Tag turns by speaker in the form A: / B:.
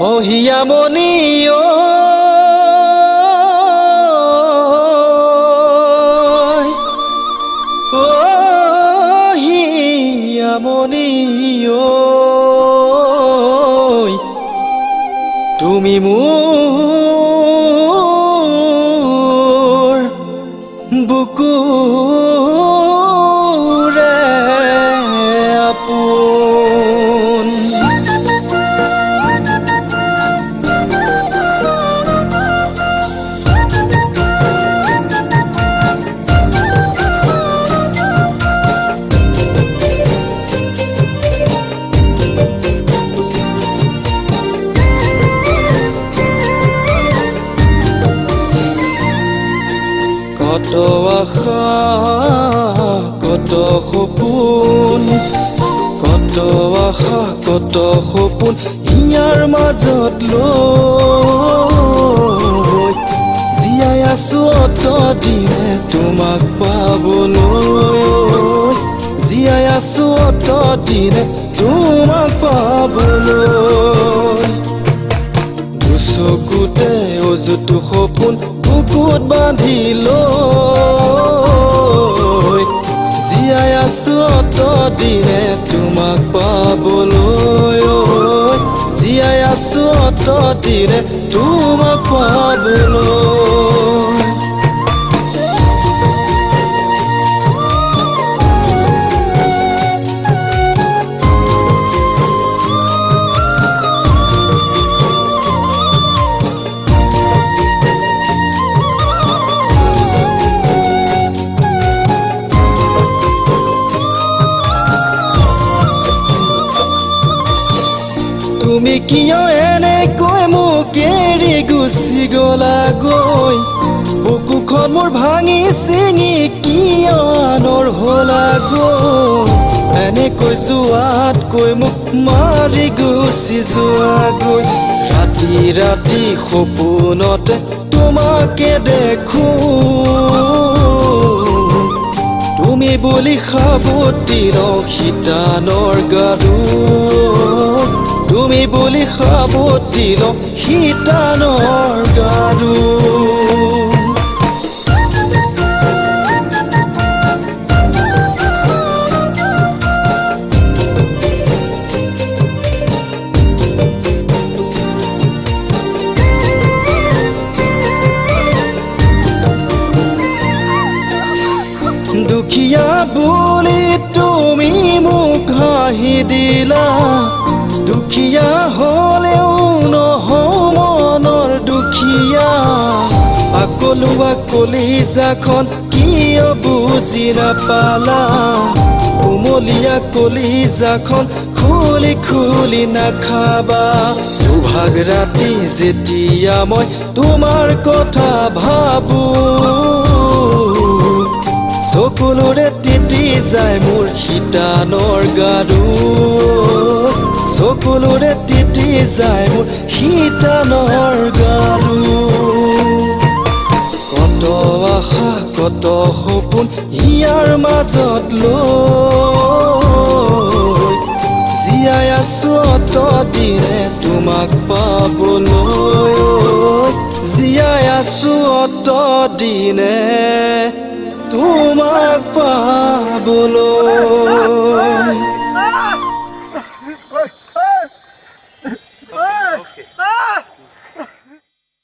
A: ও হিয়ামণি ঐ ও হিয়ামণি ঐ তুমি মোৰ বুকুৰে আপোন কত আশা কত সপোন কত আশা কত সপোন ইয়াৰ মাজত লৈ জীয়াই আছো অতদিনে তোমাক পাবলৈ জীয়াই আছো অতদিনে তোমাক পাবলৈ চকুতে অযুত সপোন বুকুত বান্ধি লৈ জীয়াই আছো অতদিনে তোমাক পাবলৈ জীয়াই আছো অতদিনে তোমাক পাবলৈ তুমি কিয় এনেকৈ মোক এৰি গুচি গলা গৈ বুকুখন মোৰ ভাঙি চিঙি কিয় আনৰ হলা গৈ এনেকৈ যোৱাতকৈ মোক মাৰি গুচি যোৱা গৈ ৰাতি ৰাতি সপোনতে তোমাকে দেখো তুমি বুলি সাৱটিৰ শীতানৰ গাৰু তুমি বুলি সাৱটিৰ শীতানৰ গাৰু দুখীয়া বুলি তুমি মোক হাঁহি দিলা দুখীয়া হলেও নহওঁ মনৰ দুখীয়া আকলুৱা কলিজাখন কিয় বুজি নাপালা কোমলীয়া কলিজাখন খুলি খুলি নাখাবা দুভাগ ৰাতি যেতিয়া মই তোমাৰ কথা ভাবো চকুলোৰে তিতি যায় মোৰ শীতানৰ গাৰু চকুলোৰে তিতি যায় মোৰ শীতানৰ গাৰু কত আশা কত সপোন ইয়াৰ মাজত লৈ জীয়াই আছো অতদিনে তোমাক পাবলৈ জীয়াই আছো অতদিনে তোমাক পাবলৈ